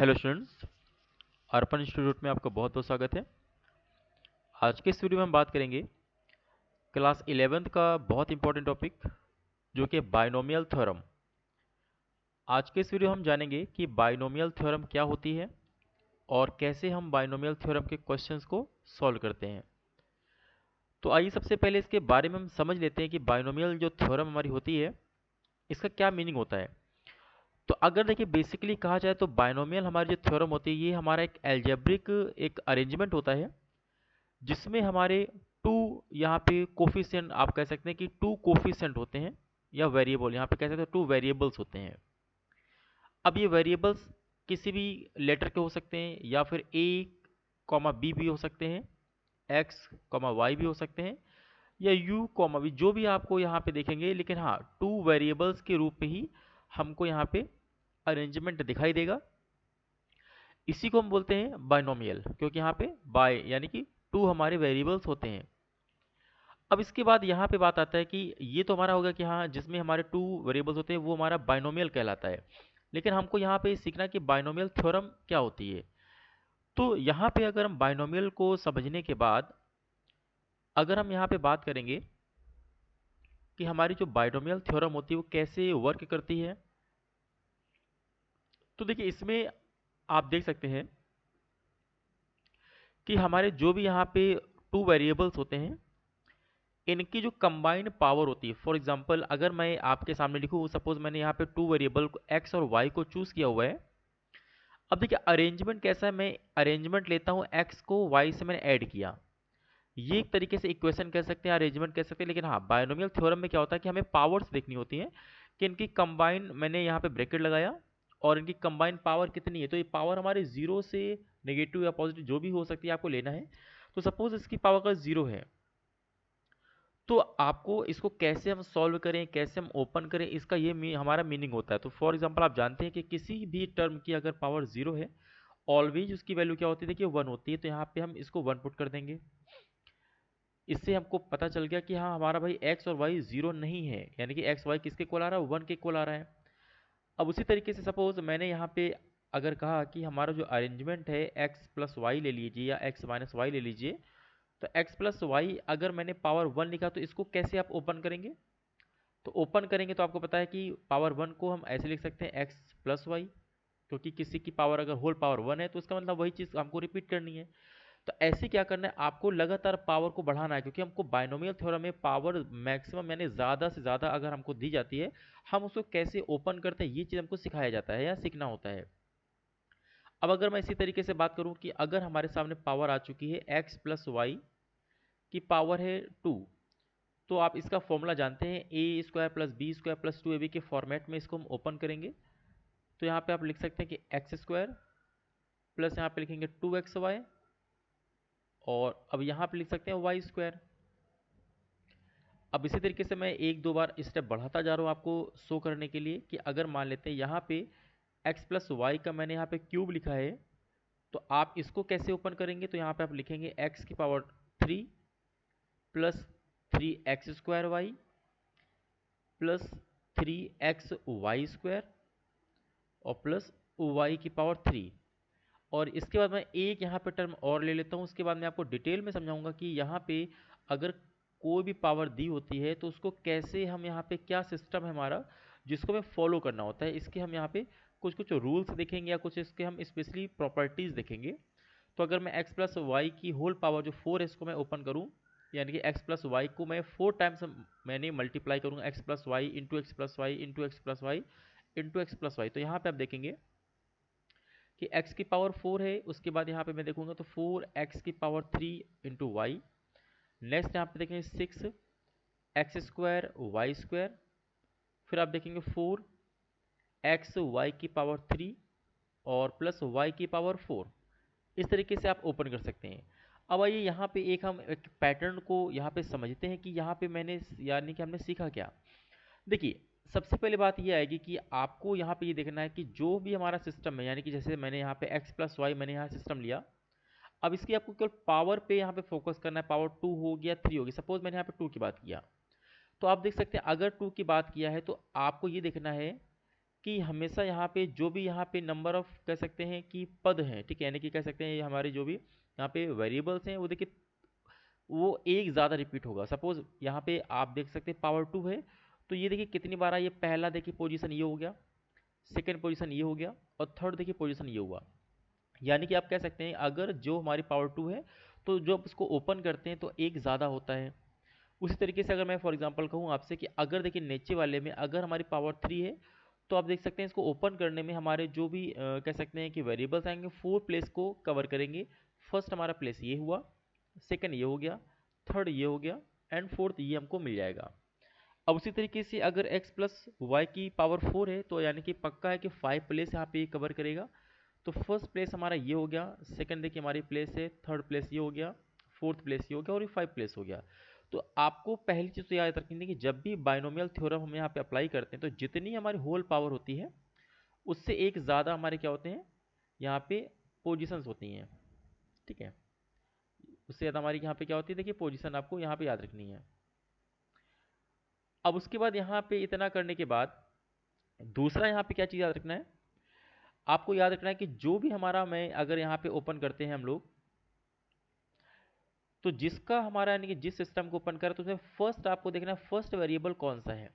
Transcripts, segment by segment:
Hello students, अर्पण institute में आपका बहुत बहुत स्वागत है। आज के इस वीडियो में हम बात करेंगे क्लास 11th का बहुत इंपॉर्टेंट टॉपिक जो कि बाइनोमियल थ्योरम। आज के इस वीडियो में हम जानेंगे कि बाइनोमियल थ्योरम क्या होती है और कैसे हम बाइनोमियल थ्योरम के क्वेश्चंस को सॉल्व करते हैं। तो आइए सबसे पहले इसके बारे में हम समझ लेते हैं कि बाइनोमियल जो थ्योरम हमारी होती है इसका क्या मीनिंग होता है। तो अगर देखिए बेसिकली कहा जाए तो बाइनोमियल हमारी जो थ्योरम होती है ये हमारा एक एल्जेब्रिक एक अरेंजमेंट होता है जिसमें हमारे टू यहाँ पे कोफिशिएंट आप कह सकते हैं कि टू कोफिशिएंट होते हैं या वेरिएबल यहाँ पे कह सकते हैं टू वेरिएबल्स होते हैं। अब ये वेरिएबल्स किसी भी लेटर के हो सकते हैं या फिर ए कॉमा बी भी हो सकते हैं, एक्स कॉमा वाई भी हो सकते हैं या यू कॉमा वी, जो भी आपको यहाँ पे देखेंगे, लेकिन हाँ टू वेरिएबल्स के रूप में ही हमको यहाँ पे अरेंजमेंट दिखाई देगा। इसी को हम बोलते हैं बाइनोमियल, क्योंकि यहाँ पे बाय यानी कि टू हमारे वेरिएबल्स होते हैं। अब इसके बाद यहाँ पे बात आता है कि ये तो हमारा होगा कि हाँ जिसमें हमारे टू वेरिएबल्स होते हैं वो हमारा बाइनोमियल कहलाता है। लेकिन हमको यहाँ पे सीखना कि बाइनोमियल थ्योरम क्या होती है। तो यहाँ पे अगर हम बाइनोमियल को समझने के बाद अगर हम यहाँ पे बात करेंगे कि हमारी जो बाइनोमियल थ्योरम होती है वो कैसे वर्क करती है, तो देखिए इसमें आप देख सकते हैं कि हमारे जो भी यहाँ पे टू वेरिएबल्स होते हैं इनकी जो कंबाइंड पावर होती है, फॉर एग्जांपल अगर मैं आपके सामने लिखूँ, सपोज मैंने यहाँ पे टू वेरिएबल एक्स और वाई को चूज किया हुआ है। अब देखिए अरेंजमेंट कैसा है, मैं अरेंजमेंट लेता हूँ एक्स को वाई से मैंने ऐड किया, ये एक तरीके से इक्वेशन कह सकते हैं, अरेंजमेंट कह सकते हैं। लेकिन हाँ बाइनोमियल थ्योरम में क्या होता है कि हमें पावर्स देखनी होती हैं कि इनकी कंबाइन, मैंने यहाँ पे ब्रैकेट लगाया और इनकी कंबाइन पावर कितनी है, तो ये पावर हमारे जीरो से नेगेटिव या पॉजिटिव जो भी हो सकती है आपको लेना है। तो सपोज इसकी पावर का जीरो है, तो आपको इसको कैसे हम सॉल्व करें, कैसे हम ओपन करें, इसका ये हमारा मीनिंग होता है। तो फॉर एग्जांपल आप जानते हैं कि किसी भी टर्म की अगर पावर जीरो है ऑलवेज उसकी वैल्यू क्या होती है, देखिए वन होती है। तो यहाँ पे हम इसको वन पुट कर देंगे। इससे हमको पता चल गया कि हाँ हमारा भाई एक्स और वाई जीरो नहीं है, यानी कि एक्स वाई किसके इक्वल आ रहा है, वन के इक्वल आ रहा है। अब उसी तरीके से सपोज मैंने यहाँ पे अगर कहा कि हमारा जो अरेंजमेंट है एक्स प्लस वाई ले लीजिए या एक्स माइनस वाई ले लीजिए, तो x प्लस वाई अगर मैंने पावर वन लिखा तो इसको कैसे आप ओपन करेंगे। तो ओपन करेंगे तो आपको पता है कि पावर वन को हम ऐसे लिख सकते हैं x प्लस वाई, क्योंकि किसी की पावर अगर होल पावर वन है तो इसका मतलब वही चीज़ हमको रिपीट करनी है। तो ऐसे क्या करना है, आपको लगातार पावर को बढ़ाना है, क्योंकि हमको बाइनोमियल थ्योरम में पावर मैक्सिमम यानी ज़्यादा से ज़्यादा अगर हमको दी जाती है हम उसको कैसे ओपन करते हैं ये चीज़ हमको सिखाया जाता है या सीखना होता है। अब अगर मैं इसी तरीके से बात करूं कि अगर हमारे सामने पावर आ चुकी है x प्लस वाई की पावर है टू, तो आप इसका फॉर्मूला जानते हैं A square plus B square plus two A B के फॉर्मेट में इसको हम ओपन करेंगे। तो यहाँ पे आप लिख सकते हैं कि एक्स स्क्वायर प्लस यहाँ पे लिखेंगे टू एक्स वाई, और अब यहाँ पे लिख सकते हैं वाई स्क्वायर। अब इसी तरीके से मैं एक दो बार स्टेप बढ़ाता जा रहा हूँ आपको शो करने के लिए कि अगर मान लेते हैं यहाँ पे एक्स प्लस वाई का मैंने यहाँ पे क्यूब लिखा है, तो आप इसको कैसे ओपन करेंगे। तो यहाँ पे आप लिखेंगे एक्स की power three plus three X square Y plus three X Y square और प्लस वाई की पावर थ्री। और इसके बाद मैं एक यहाँ पे टर्म और ले लेता हूँ, उसके बाद मैं आपको डिटेल में समझाऊंगा कि यहाँ पे अगर कोई भी पावर दी होती है तो उसको कैसे हम यहाँ पे क्या सिस्टम है हमारा जिसको हमें फॉलो करना होता है। इसके हम यहाँ पे कुछ कुछ रूल्स देखेंगे या कुछ इसके हम स्पेशली प्रॉपर्टीज देखेंगे। तो अगर मैं एक्स प्लस वाई की होल पावर जो फोर है इसको मैं ओपन करूँ, यानी कि एक्स प्लस वाई को मैं फोर टाइम्स मैंने मल्टीप्लाई करूँगा, X plus Y into X plus Y into X plus Y into X plus Y. तो यहाँ पे आप देखेंगे कि x की पावर फोर है, उसके बाद यहाँ पे मैं देखूंगा तो फोर एक्स की power three into Y. Next यहाँ पे देखेंगे six X square Y square, फिर आप देखेंगे फोर एक्स वाई की पावर थ्री और प्लस वाई की पावर फोर। इस तरीके से आप ओपन कर सकते हैं। अब आइए यहाँ पे एक हम एक पैटर्न को यहाँ पे समझते हैं कि यहाँ पे मैंने यानी कि हमने सीखा क्या। देखिए सबसे पहले बात ये आएगी कि आपको यहाँ पे ये देखना है कि जो भी हमारा सिस्टम है, यानी कि जैसे मैंने यहाँ पे x प्लस वाई मैंने यहाँ सिस्टम लिया, अब इसकी आपको केवल पावर पे यहाँ पे फोकस करना है। पावर टू हो गया थ्री हो गया, सपोज मैंने यहाँ पे टू की बात किया, तो आप देख सकते हैं अगर टू की बात किया है तो आपको ये देखना है कि हमेशा यहाँ पे जो भी यहाँ पे नंबर ऑफ कह सकते हैं कि पद हैं, ठीक है, यानी कि कह सकते हैं ये हमारे जो भी यहाँ पे वेरिएबल्स हैं वो देखिए वो एक ज़्यादा रिपीट होगा। सपोज यहाँ पे आप देख सकते हैं पावर 2 है, तो ये देखिए कितनी बार ये पहला देखिए पोजीशन ये हो गया, सेकंड पोजीशन ये हो गया, और थर्ड देखिए पोजीशन ये हुआ। यानी कि आप कह सकते हैं अगर जो हमारी पावर 2 है तो जब उसको ओपन करते हैं तो एक ज़्यादा होता है। उसी तरीके से अगर मैं फॉर एग्जांपल कहूँ आपसे कि अगर देखिए नीचे वाले में अगर हमारी पावर 3 है तो आप देख सकते हैं इसको ओपन करने में हमारे जो भी कह सकते हैं कि वेरिएबल्स आएंगे 4 प्लेस को कवर करेंगे। फर्स्ट हमारा प्लेस ये हुआ, सेकंड ये हो गया, थर्ड ये हो गया, एंड फोर्थ ये हमको मिल जाएगा। अब उसी तरीके से अगर x प्लस वाई की पावर 4 है तो यानी कि पक्का है कि 5 प्लेस यहाँ पे कवर करेगा। तो फर्स्ट प्लेस हमारा ये हो गया, सेकंड देखिए हमारी प्लेस है, थर्ड प्लेस ये हो गया, फोर्थ प्लेस ये हो गया, और ये 5 प्लेस हो गया। तो आपको पहली चीज़ तो याद रखनी है कि जब भी बाइनोमियल थ्योरम हम यहाँ पे अप्लाई करते हैं तो जितनी हमारी होल पावर होती है उससे एक ज़्यादा हमारे क्या होते हैं यहाँ पे पोजिशंस होती हैं, ठीक है। उससे ज़्यादा हमारी यहाँ पे क्या होती है, देखिए पोजीशन आपको यहाँ पे याद रखनी है। अब उसके बाद यहाँ पे इतना करने के बाद दूसरा यहाँ पे क्या चीज़ याद रखना है, आपको याद रखना है कि जो भी हमारा मैं अगर यहाँ पे ओपन करते हैं हम लोग, तो जिसका हमारा यानी कि जिस सिस्टम को ओपन करें तो उसमें फर्स्ट आपको देखना है फर्स्ट वेरिएबल कौन सा है।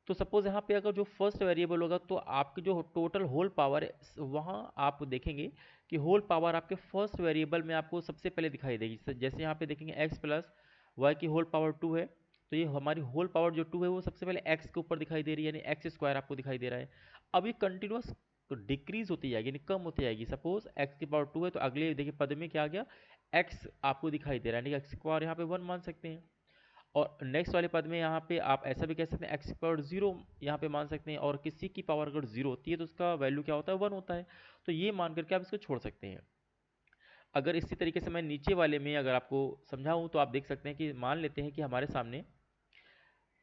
तो सपोज यहाँ पे अगर जो फर्स्ट वेरिएबल होगा तो आपकी जो टोटल होल पावर है वहाँ आप देखेंगे कि होल पावर आपके फर्स्ट वेरिएबल में आपको सबसे पहले दिखाई देगी। जैसे यहाँ पे देखेंगे x प्लस वाई की होल पावर 2 है, तो ये हमारी होल पावर जो 2 है वो सबसे पहले x के ऊपर दिखाई दे रही है, यानी एक्स स्क्वायर आपको दिखाई दे रहा है। अब ये कंटिन्यूस डिक्रीज होती जाएगी, यानी कम होती जाएगी। सपोज x की पावर 2 है तो अगले देखिए पद में क्या आ गया, x आपको दिखाई दे रहा है, यानी एक्स की पावर यहाँ पे 1 मान सकते हैं। और नेक्स्ट वाले पद में यहाँ पे आप ऐसा भी कह सकते हैं एक्स की पावर 0 यहाँ पे मान सकते हैं, और किसी की पावर अगर 0 होती है तो उसका वैल्यू क्या होता है 1 होता है। तो ये मान करके आप इसको छोड़ सकते हैं। अगर इसी तरीके से मैं नीचे वाले में अगर आपको समझाऊं तो आप देख सकते हैं कि मान लेते हैं कि हमारे सामने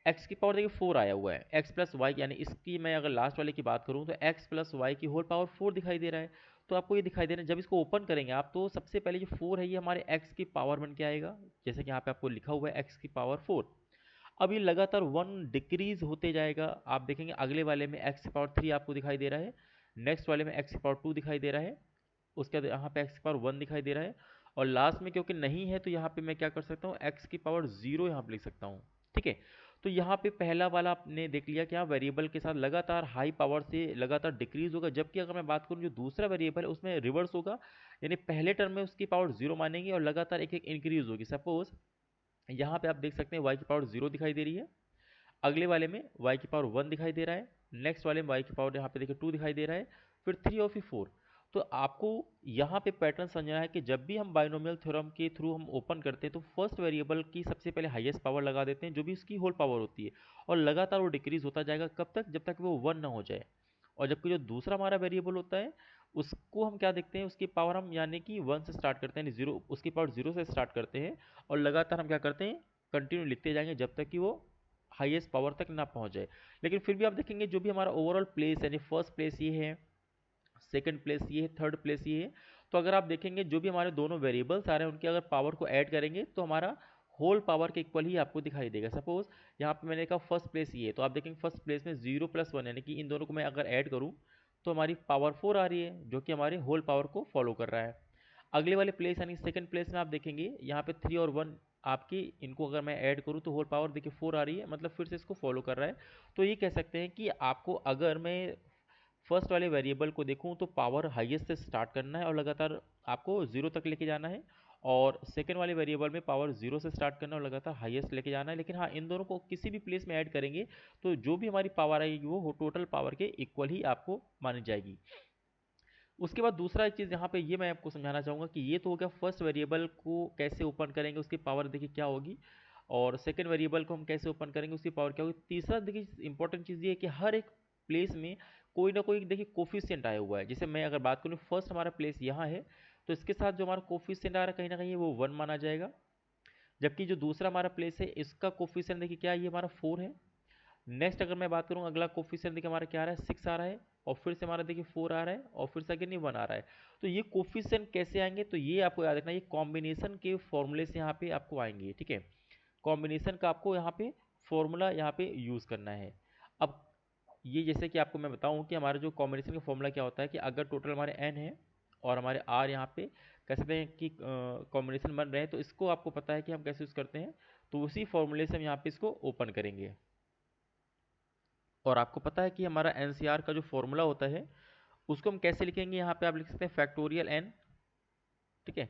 एक्स की पावर देखिए 4 आया हुआ है, एक्स प्लस वाई, यानी इसकी मैं अगर लास्ट वाले की बात करूं तो एक्स प्लस वाई की होल पावर 4 दिखाई दे रहा है। तो आपको ये दिखाई दे रहा है जब इसको ओपन करेंगे आप तो सबसे पहले जो 4 है ये हमारे एक्स की पावर बन के आएगा, जैसे कि यहाँ पे आपको लिखा हुआ है एक्स की पावर 4। अब ये लगातार 1 डिक्रीज होते जाएगा। आप देखेंगे अगले वाले में एक्स की पावर 3 आपको दिखाई दे रहा है, नेक्स्ट वाले में एक्स की पावर 2 दिखाई दे रहा है, उसके बाद यहाँ पे एक्स की पावर 1 दिखाई दे रहा है, और लास्ट में क्योंकि नहीं है तो यहाँ पे मैं क्या कर सकता हूँ एक्स की पावर 0 यहाँ पे लिख सकता हूँ, ठीक है। तो यहाँ पे पहला वाला आपने देख लिया कि यहाँ वेरिएबल के साथ लगातार हाई पावर से लगातार डिक्रीज होगा, जबकि अगर मैं बात करूँ जो दूसरा वेरिएबल है उसमें रिवर्स होगा, यानी पहले टर्म में उसकी पावर 0 मानेंगे और लगातार एक एक इंक्रीज होगी। सपोज यहाँ पे आप देख सकते हैं y की पावर 0 दिखाई दे रही है, अगले वाले में y की पावर 1 दिखाई दे रहा है, नेक्स्ट वाले में y की पावर यहाँ पे देखिए 2 दिखाई दे रहा है, फिर 3 और फिर 4। तो आपको यहाँ पे पैटर्न समझना है कि जब भी हम बाइनोमियल थ्योरम के थ्रू हम ओपन करते हैं तो फर्स्ट वेरिएबल की सबसे पहले हाईएस्ट पावर लगा देते हैं जो भी उसकी होल पावर होती है, और लगातार वो डिक्रीज होता जाएगा कब तक, जब तक वो 1 ना हो जाए। और जबकि जो दूसरा हमारा वेरिएबल होता है उसको हम क्या देखते हैं, उसकी पावर हम यानी कि 1 से स्टार्ट करते हैं, यानी 0 उसकी पावर 0 से स्टार्ट करते हैं, और लगातार हम क्या करते हैं कंटिन्यू लिखते जाएंगे जब तक कि वो हाईएस्ट पावर तक ना पहुंच जाए। लेकिन फिर भी आप देखेंगे जो भी हमारा ओवरऑल प्लेस यानी फर्स्ट प्लेस ये है, सेकंड प्लेस ये है, थर्ड प्लेस ये है, तो अगर आप देखेंगे जो भी हमारे दोनों वेरिएबल्स आ रहे हैं उनकी अगर पावर को ऐड करेंगे तो हमारा होल पावर के इक्वल ही आपको दिखाई देगा। सपोज यहाँ पे मैंने कहा फर्स्ट प्लेस ये है, तो आप देखेंगे फर्स्ट प्लेस में 0 + 1 यानी कि इन दोनों को मैं अगर ऐड करूँ तो हमारी पावर 4 आ रही है जो कि हमारे होल पावर को फॉलो कर रहा है। अगले वाले प्लेस यानी सेकंड प्लेस में आप देखेंगे यहाँ पे 3 और 1 आपकी इनको अगर मैं ऐड करूँ तो होल पावर देखिए 4 आ रही है, मतलब फिर से इसको फॉलो कर रहा है। तो ये कह सकते हैं कि आपको अगर मैं फर्स्ट वाले वेरिएबल को देखूं तो पावर हाईएस्ट से स्टार्ट करना है और लगातार आपको 0 तक लेके जाना है, और सेकेंड वाले वेरिएबल में पावर 0 से स्टार्ट करना है और लगातार हाईएस्ट लेके जाना है। लेकिन हाँ इन दोनों को किसी भी प्लेस में ऐड करेंगे तो जो भी हमारी पावर आएगी वो टोटल पावर के इक्वल ही आपको मानी जाएगी। उसके बाद दूसरा एक चीज़ यहाँ पे ये मैं आपको समझाना चाहूँगा कि ये तो हो गया फर्स्ट वेरिएबल को कैसे ओपन करेंगे उसकी पावर देखिए क्या होगी, और सेकंड वेरिएबल को हम कैसे ओपन करेंगे उसकी पावर क्या होगी। तीसरा देखिए इंपॉर्टेंट चीज़ ये है कि हर एक प्लेस में कोई ना कोई देखिए कोफिशिएंट आया हुआ है। जैसे मैं अगर बात करूँ फर्स्ट हमारा प्लेस यहाँ है तो इसके साथ जो हमारा कोफिशिएंट आ रहा है कहीं ना कहीं वो 1 माना जाएगा, जबकि जो दूसरा हमारा प्लेस है इसका कोफिशिएंट देखिए क्या है, ये हमारा 4 है। नेक्स्ट अगर मैं बात करूँ अगला कोफिशिएंट देखिए हमारा क्या आ रहा है 6 आ रहा है, और फिर से हमारा देखिए 4 आ रहा है, और फिर से अगेन ये 1 आ रहा है। तो ये कोफिशिएंट कैसे आएंगे, तो ये आपको याद रखना, ये कॉम्बिनेशन के फॉर्मूले से यहाँ पे आपको आएंगे, ठीक है। कॉम्बिनेशन का आपको यहाँ पे फॉर्मूला यहाँ पे यूज़ करना है। अब ये जैसे कि आपको मैं बताऊं कि हमारा जो कॉम्बिनेशन का फॉर्मूला क्या होता है कि अगर टोटल हमारे n है और हमारे r यहाँ पे कह सकते हैं कि कॉम्बिनेशन बन रहे हैं, तो इसको आपको पता है कि हम कैसे यूज़ करते हैं, तो उसी फॉर्मूले से हम यहाँ पे इसको ओपन करेंगे। और आपको पता है कि हमारा एनसीआर का जो फॉर्मूला होता है उसको हम कैसे लिखेंगे, यहाँ पे आप लिख सकते हैं फैक्टोरियल n। ठीक है,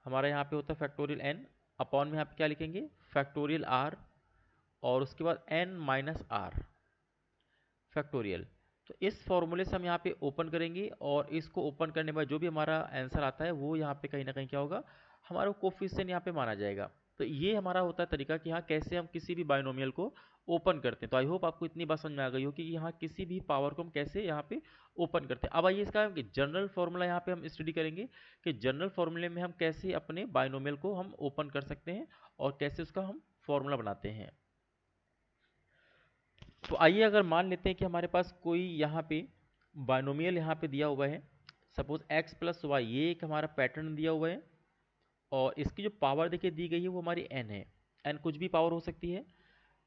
हमारा यहाँ पे होता है फैक्टोरियल n, अपॉन में यहाँ पे क्या लिखेंगे, फैक्टोरियल r, और उसके बाद n माइनस आर फैक्टोरियल। तो इस फॉर्मूले से हम यहाँ पे ओपन करेंगे, और इसको ओपन करने के बाद जो भी हमारा आंसर आता है वो यहाँ पे कहीं ना कहीं क्या होगा, हमारा कोफिशिएंट यहाँ पे माना जाएगा। तो ये हमारा होता है तरीका कि हाँ कैसे हम किसी भी बाइनोमियल को ओपन करते हैं। तो आई होप आपको इतनी बात समझ में आ गई हो कि यहाँ किसी भी पावर को हम कैसे यहाँ पे ओपन करते हैं। अब आइए इसका जनरल फॉर्मूला यहाँ पे हम स्टडी करेंगे कि जनरल फॉर्मूले में हम कैसे अपने बाइनोमियल को हम ओपन कर सकते हैं और कैसे उसका हम फॉर्मूला बनाते हैं। तो आइए अगर मान लेते हैं कि हमारे पास कोई यहाँ पे बाइनोमियल यहाँ पे दिया हुआ है, सपोज x प्लस वाई, ये एक हमारा पैटर्न दिया हुआ है, और इसकी जो पावर देखिए दी गई है वो हमारी n है। n कुछ भी पावर हो सकती है,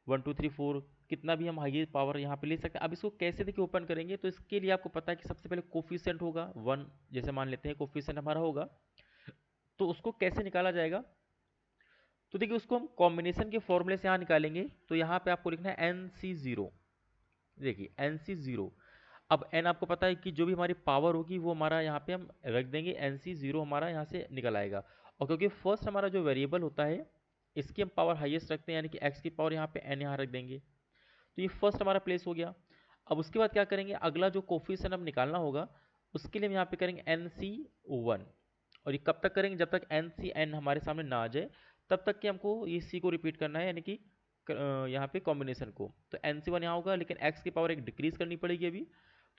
1 2 3 4, कितना भी हम हाईएस्ट पावर यहाँ पे ले सकते हैं। अब इसको कैसे देखिए ओपन करेंगे, तो इसके लिए आपको पता है कि सबसे पहले कोफिशिएंट होगा 1, जैसे मान लेते हैं कोफिशिएंट हमारा होगा, तो उसको कैसे निकाला जाएगा, तो देखिए उसको हम कॉम्बिनेशन के फॉर्मूले से यहाँ निकालेंगे। तो यहाँ पे आपको लिखना है NC0। देखिए NC0, अब n आपको पता है कि जो भी हमारी पावर होगी वो हमारा यहाँ पे हम रख देंगे, NC0 हमारा यहाँ से निकल आएगा। और क्योंकि फर्स्ट हमारा जो वेरिएबल होता है इसकी हम पावर हाईएस्ट रखते हैं, यानी कि x की पावर यहाँ पे n यहाँ रख देंगे, तो ये फर्स्ट हमारा प्लेस हो गया। अब उसके बाद क्या करेंगे, अगला जो कोफिशिएंट हम निकालना होगा उसके लिए हम यहाँ पे करेंगे NC1। और ये कब तक करेंगे, जब तक NCN हमारे सामने ना आ जाए तब तक कि हमको ये C को रिपीट करना है, यानी कि यहाँ पे कॉम्बिनेशन को। तो NC1 यहाँ होगा, लेकिन x की पावर एक डिक्रीज करनी पड़ेगी अभी,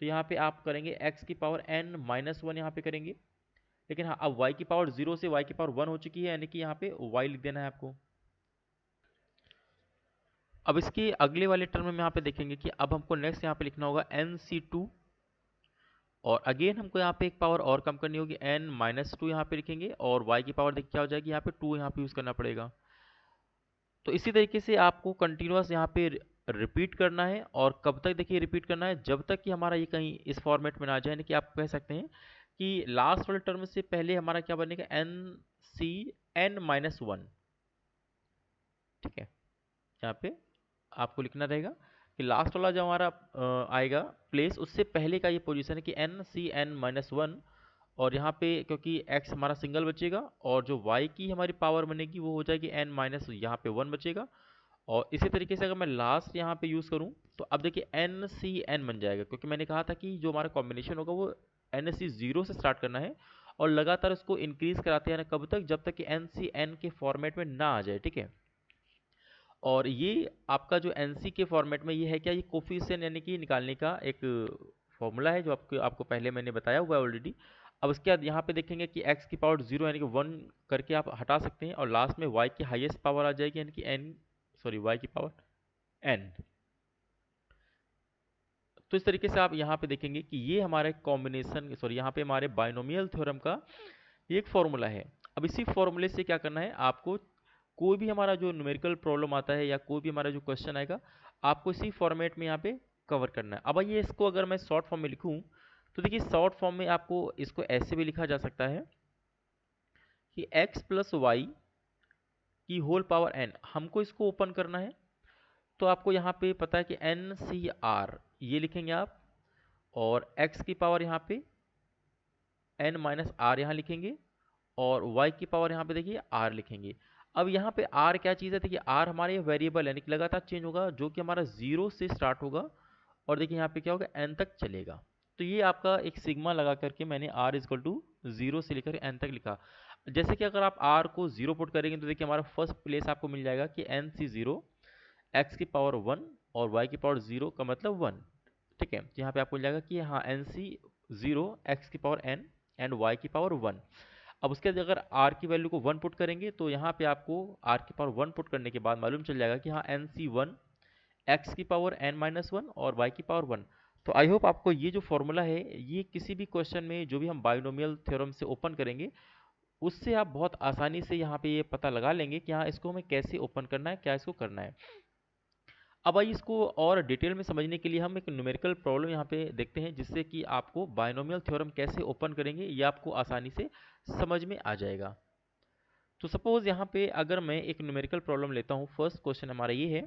तो यहाँ पे आप करेंगे x की पावर n माइनस 1 यहाँ पे करेंगे। लेकिन हाँ, अब y की पावर 0 से y की पावर 1 हो चुकी है, यानी कि यहाँ पे y लिख देना है आपको। अब इसके अगले वाले टर्म में यहाँ पे देखेंगे कि अब हमको नेक्स्ट यहाँ पे लिखना होगा NC2, और अगेन हमको यहाँ पे एक पावर और कम करनी होगी, n माइनस 2 यहाँ पे लिखेंगे, और y की पावर देखिए क्या हो जाएगी, यहाँ पे 2 यहाँ पे यूज़ करना पड़ेगा। तो इसी तरीके से आपको कंटिन्यूअस यहाँ पे रिपीट करना है, और कब तक देखिए रिपीट करना है, जब तक कि हमारा ये कहीं इस फॉर्मेट में ना आ जाए, यानी कि आप कह सकते हैं कि लास्ट वाले टर्म से पहले हमारा क्या बनेगा, NCN माइनस 1। ठीक है, यहाँ पे आपको लिखना रहेगा कि लास्ट वाला जो हमारा आएगा प्लेस, उससे पहले का ये पोजीशन है कि NCN माइनस 1। और यहाँ पे क्योंकि x हमारा सिंगल बचेगा, और जो y की हमारी पावर बनेगी वो हो जाएगी n माइनस यहाँ पे 1 बचेगा। और इसी तरीके से अगर मैं लास्ट यहाँ पे यूज़ करूँ तो अब देखिए NCN बन जाएगा, क्योंकि मैंने कहा था कि जो हमारा कॉम्बिनेशन होगा वो NC0 से स्टार्ट करना है, और लगातार उसको इंक्रीज कराते हैं कब तक, जब तक कि NCN के फॉर्मेट में ना आ जाए। ठीक है, और ये आपका जो NC के फॉर्मेट में ये है क्या, ये कोफिशिएंट यानी कि निकालने का एक फॉर्मूला है जो आपको आपको पहले मैंने बताया हुआ है ऑलरेडी। अब उसके बाद यहाँ पे देखेंगे कि x की पावर 0 यानी कि 1 करके आप हटा सकते हैं, और लास्ट में y की हाईएस्ट पावर आ जाएगी, यानी कि y की पावर n। तो इस तरीके से आप यहाँ पे देखेंगे कि ये हमारे कॉम्बिनेशन यहाँ पे हमारे बाइनोमियल थ्योरम का ये एक फॉर्मूला है। अब इसी फॉर्मूले से क्या करना है आपको, कोई भी हमारा जो न्यूमेरिकल प्रॉब्लम आता है या कोई भी हमारा जो क्वेश्चन आएगा, आपको इसी फॉर्मेट में यहाँ पे कवर करना है। अब आइए इसको अगर मैं शॉर्ट फॉर्म में लिखूँ, तो देखिए शॉर्ट फॉर्म में आपको इसको ऐसे भी लिखा जा सकता है कि x प्लस वाई की होल पावर n, हमको इसको ओपन करना है। तो आपको यहाँ पे पता है कि NCR ये लिखेंगे आप, और x की पावर यहाँ पे n माइनस आर यहाँ लिखेंगे, और y की पावर यहाँ पे देखिए r लिखेंगे। अब यहाँ पे r क्या चीज़ है, देखिए r हमारे वेरिएबल है, यानी कि लगातार चेंज होगा, जो कि हमारा 0 से स्टार्ट होगा, और देखिए यहाँ पे क्या होगा, n तक चलेगा। तो ये आपका एक सिग्मा लगा करके मैंने r इजकल टू 0 से लेकर n तक लिखा। जैसे कि अगर आप r को 0 पुट करेंगे तो देखिए हमारा फर्स्ट प्लेस आपको मिल जाएगा कि NC0, x की पावर 1 और y की पावर 0 का मतलब 1। ठीक है, तो यहाँ पे आपको मिल जाएगा कि हाँ NC0 x की पावर n एंड y की पावर 1। अब उसके बाद अगर r की वैल्यू को 1 पुट करेंगे तो यहाँ पे आपको r की पावर 1 पुट करने के बाद मालूम चल जाएगा कि हाँ NC1 x की पावर n माइनस 1 और y की पावर 1। तो आई होप आपको ये जो फॉर्मूला है ये किसी भी क्वेश्चन में जो भी हम बाइनोमियल थ्योरम से ओपन करेंगे उससे आप बहुत आसानी से यहाँ पे ये पता लगा लेंगे कि हाँ इसको हमें कैसे ओपन करना है, क्या इसको करना है। अब आइए इसको और डिटेल में समझने के लिए हम एक न्यूमेरिकल प्रॉब्लम यहाँ पे देखते हैं, जिससे कि आपको बायनोमियल थ्योरम कैसे ओपन करेंगे ये आपको आसानी से समझ में आ जाएगा। तो सपोज यहाँ पे अगर मैं एक न्यूमेरिकल प्रॉब्लम लेता हूँ, फर्स्ट क्वेश्चन हमारा ये है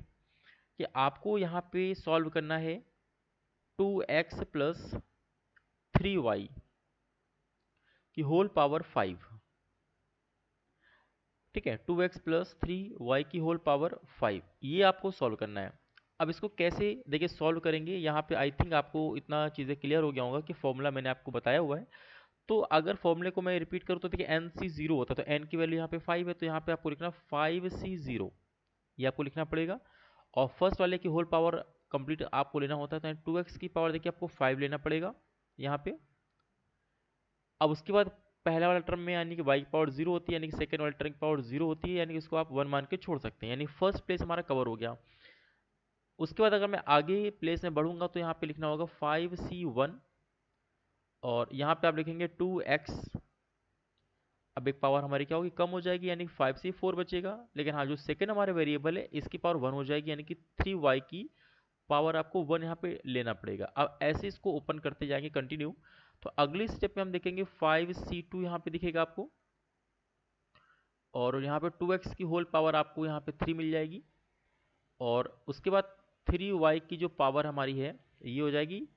कि आपको यहाँ पे सॉल्व करना है 2x प्लस 3y की होल पावर 5। ठीक है, 2x प्लस 3y की होल पावर 5, ये आपको सॉल्व करना है। अब इसको कैसे देखिए सॉल्व करेंगे, यहाँ पे आई थिंक आपको इतना चीज़ें क्लियर हो गया होगा कि फॉर्मूला मैंने आपको बताया हुआ है। तो अगर फॉर्मूले को मैं रिपीट करूँ तो देखिए एन सी जीरो होता है, तो एन की वैल्यू यहाँ पे 5 है, तो यहाँ पे आपको लिखना 5c0, ये आपको लिखना पड़ेगा। और फर्स्ट वाले की होल पावर कंप्लीट आपको लेना होता है, तो 2x की पावर देखिए आपको 5 लेना पड़ेगा यहाँ पे। अब उसके बाद पहला वाला टर्म में यानी कि y की पावर 0 होती है, यानी कि सेकंड वाले टर्म की पावर 0 होती है, यानी कि इसको आप 1 मान के छोड़ सकते हैं, यानी फर्स्ट प्लेस हमारा कवर हो गया। उसके बाद अगर मैं आगे प्लेस में बढ़ूंगा तो यहाँ पे लिखना होगा 5c1, और यहाँ पे आप लिखेंगे 2x। अब एक पावर हमारी क्या होगी, कम हो जाएगी, यानी कि 5c4 बचेगा। लेकिन हाँ, जो सेकंड हमारे वेरिएबल है इसकी पावर 1 हो जाएगी, यानी कि 3y की पावर आपको 1 यहाँ पे लेना पड़ेगा। अब ऐसे इसको ओपन करते जाएंगे कंटिन्यू। तो अगली स्टेप में हम देखेंगे 5c2 यहाँ पे दिखेगा आपको, और यहाँ पे 2x की होल पावर आपको यहाँ पे 3 मिल जाएगी, और उसके बाद 3y की जो पावर हमारी है ये हो जाएगी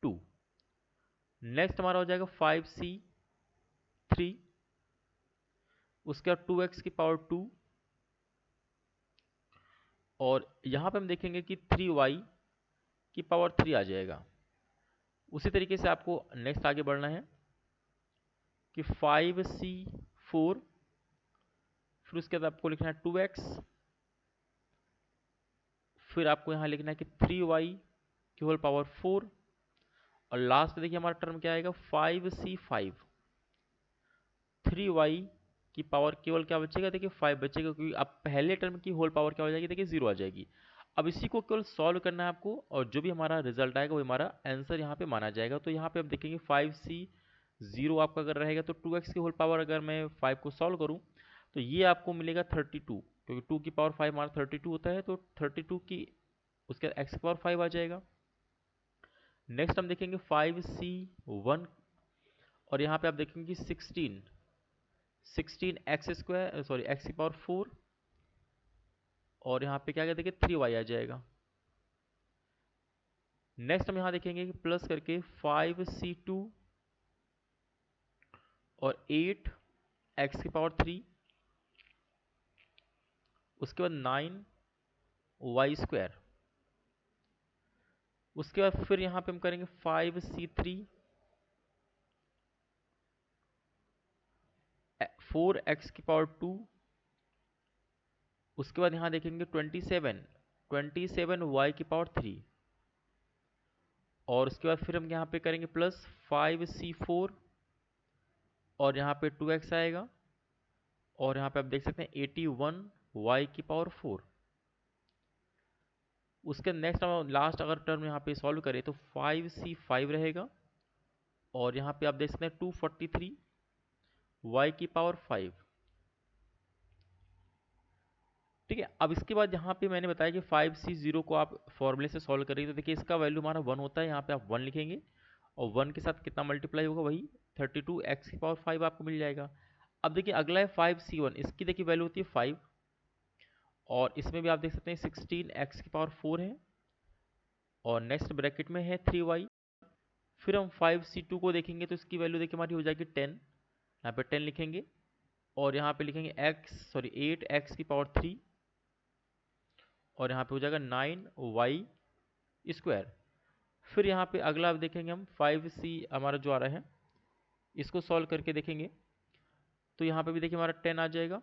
2। नेक्स्ट हमारा हो जाएगा 5c3, उसके बाद 2x की पावर 2, और यहाँ पे हम देखेंगे कि 3y की पावर 3 आ जाएगा। उसी तरीके से आपको नेक्स्ट आगे बढ़ना है कि 5c4, फिर उसके बाद आपको लिखना है 2x, फिर आपको यहाँ लिखना है कि 3y की होल पावर 4, और लास्ट देखिए हमारा टर्म क्या आएगा 5c5, 3y की पावर केवल क्या बचेगा, देखिए 5 बचेगा, क्योंकि अब पहले टर्म की होल पावर क्या हो जाएगी, देखिए 0 आ जाएगी। अब इसी को केवल सॉल्व करना है आपको, और जो भी हमारा रिजल्ट आएगा वो हमारा आंसर यहाँ पे माना जाएगा। तो यहाँ पे आप देखेंगे 5c0 आपका अगर रहेगा, तो 2x की होल पावर अगर मैं 5 को सॉल्व करूँ तो ये आपको मिलेगा 32, क्योंकि 2 की पावर 5 हमारा 32 होता है, तो 32 की उसके बाद x की पावर 5 आ जाएगा। नेक्स्ट हम देखेंगे 5c1, और यहाँ पे आप देखेंगे 16 एक्स स्क्वायर, सॉरी एक्स की पावर 4, और यहाँ पे क्या क्या देखिए 3y आ जाएगा। नेक्स्ट हम यहाँ देखेंगे कि प्लस करके 5c2 और 8 एक्स की पावर 3, उसके बाद 9y स्क्वायर। उसके बाद फिर यहाँ पे हम करेंगे 5c3, 4x की पावर 2, उसके बाद यहाँ देखेंगे 27y की पावर 3, और उसके बाद फिर हम यहाँ पे करेंगे प्लस 5c4, और यहाँ पे 2x आएगा, और यहाँ पे आप देख सकते हैं 81y की पावर 4। उसके नेक्स्ट हम लास्ट अगर टर्म यहाँ पे सॉल्व करें तो 5c5 रहेगा, और यहाँ पे आप देख सकते हैं 243y की पावर 5। ठीक है, अब इसके बाद यहाँ पे मैंने बताया कि 5c0 को आप फॉर्मूले से सॉल्व करेंगे, तो देखिए इसका वैल्यू हमारा 1 होता है, यहाँ पे आप 1 लिखेंगे, और 1 के साथ कितना मल्टीप्लाई होगा, वही 32x की पावर 5 आपको मिल जाएगा। अब देखिए अगला है 5c1, इसकी देखिए वैल्यू होती है 5, और इसमें भी आप देख सकते हैं 16x की पावर 4 है, और नेक्स्ट ब्रैकेट में है 3y। फिर हम 5c2 को देखेंगे तो इसकी वैल्यू देखिए हमारी हो जाएगी 10, यहाँ पे 10 लिखेंगे, और यहाँ पे लिखेंगे 8x की पावर 3, और यहाँ पे हो जाएगा 9y स्क्वायर। फिर यहाँ पे अगला आप देखेंगे हम 5c हमारा जो आ रहा है इसको सॉल्व करके देखेंगे, तो यहाँ पे भी देखिए हमारा 10 आ जाएगा,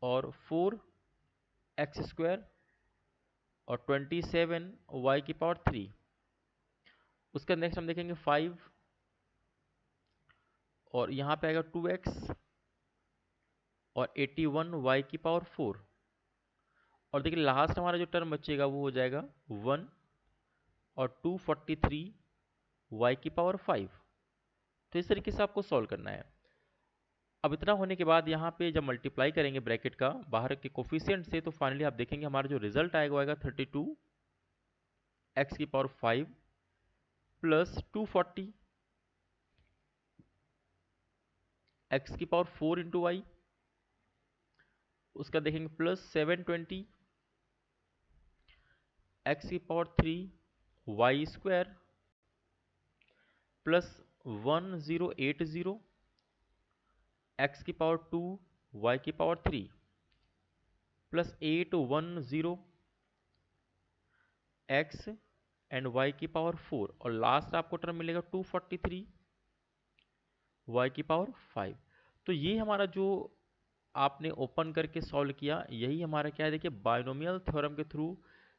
और 4x स्क्वायर, और 27y की पावर 3। उसका नेक्स्ट हम देखेंगे 5, और यहाँ पे आएगा 2x, और 81y की पावर 4, और देखिए लास्ट हमारा जो टर्म बचेगा वो हो जाएगा 1, और 243y की पावर 5। तो इस तरीके से आपको सॉल्व करना है। अब इतना होने के बाद यहाँ पे जब मल्टीप्लाई करेंगे ब्रैकेट का बाहर के कोफिशिएंट से, तो फाइनली आप देखेंगे हमारा जो रिजल्ट आएगा वो आएगा 32 एक्स की पावर 5 प्लस 240 एक्स की पावर 4 इंटू वाई, उसका देखेंगे प्लस 720 एक्स की power 3 Y square plus 1080 X की पावर 2 वाई की power 3 plus 810 X and Y की पावर 4, और लास्ट आपको टर्म मिलेगा 243 वाई की पावर 5। तो ये हमारा जो आपने ओपन करके सॉल्व किया, यही हमारा क्या है, देखिए बायनोमियल थ्योरम के थ्रू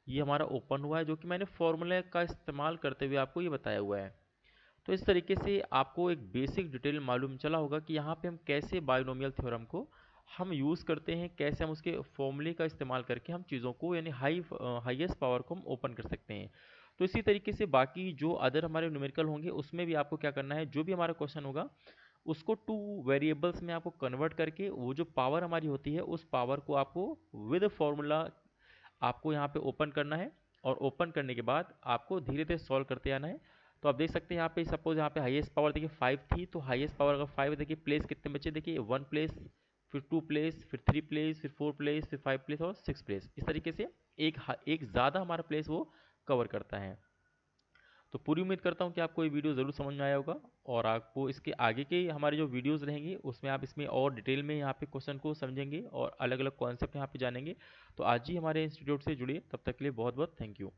ये हमारा ओपन हुआ है, जो कि मैंने फॉर्मूले का इस्तेमाल करते हुए आपको ये बताया हुआ है। तो इस तरीके से आपको एक बेसिक डिटेल मालूम चला होगा कि यहाँ पे हम कैसे बायनोमियल थ्योरम को हम यूज़ करते हैं, कैसे हम उसके फॉर्मूले का इस्तेमाल करके हम चीज़ों को यानी हाईएस्ट पावर को हम ओपन कर सकते हैं। तो इसी तरीके से बाकी जो अदर हमारे न्यूमेरिकल होंगे उसमें भी आपको क्या करना है, जो भी हमारा क्वेश्चन होगा उसको टू वेरिएबल्स में आपको कन्वर्ट करके वो जो पावर हमारी होती है उस पावर को आपको विद फॉर्मूला आपको यहाँ पे ओपन करना है, और ओपन करने के बाद आपको धीरे धीरे सॉल्व करते आना है। तो आप देख सकते हैं यहाँ पे सपोज यहाँ पे हाईएस्ट पावर देखिए 5 थी, तो हाईएस्ट पावर अगर 5 देखिए प्लेस कितने बचे, देखिए 1 प्लेस, फिर 2 प्लेस, फिर 3 प्लेस, फिर 4 प्लेस, फिर 5 प्लेस और 6 प्लेस। इस तरीके से एक ज़्यादा हमारा प्लेस वो कवर करता है। तो पूरी उम्मीद करता हूँ कि आपको ये वीडियो ज़रूर समझ में आया होगा, और आपको इसके आगे के हमारे जो वीडियोस रहेंगे उसमें आप इसमें और डिटेल में यहाँ पे क्वेश्चन को समझेंगे और अलग अलग कॉन्सेप्ट यहाँ पे जानेंगे। तो आज ही हमारे इंस्टीट्यूट से जुड़िए, तब तक के लिए बहुत बहुत थैंक यू।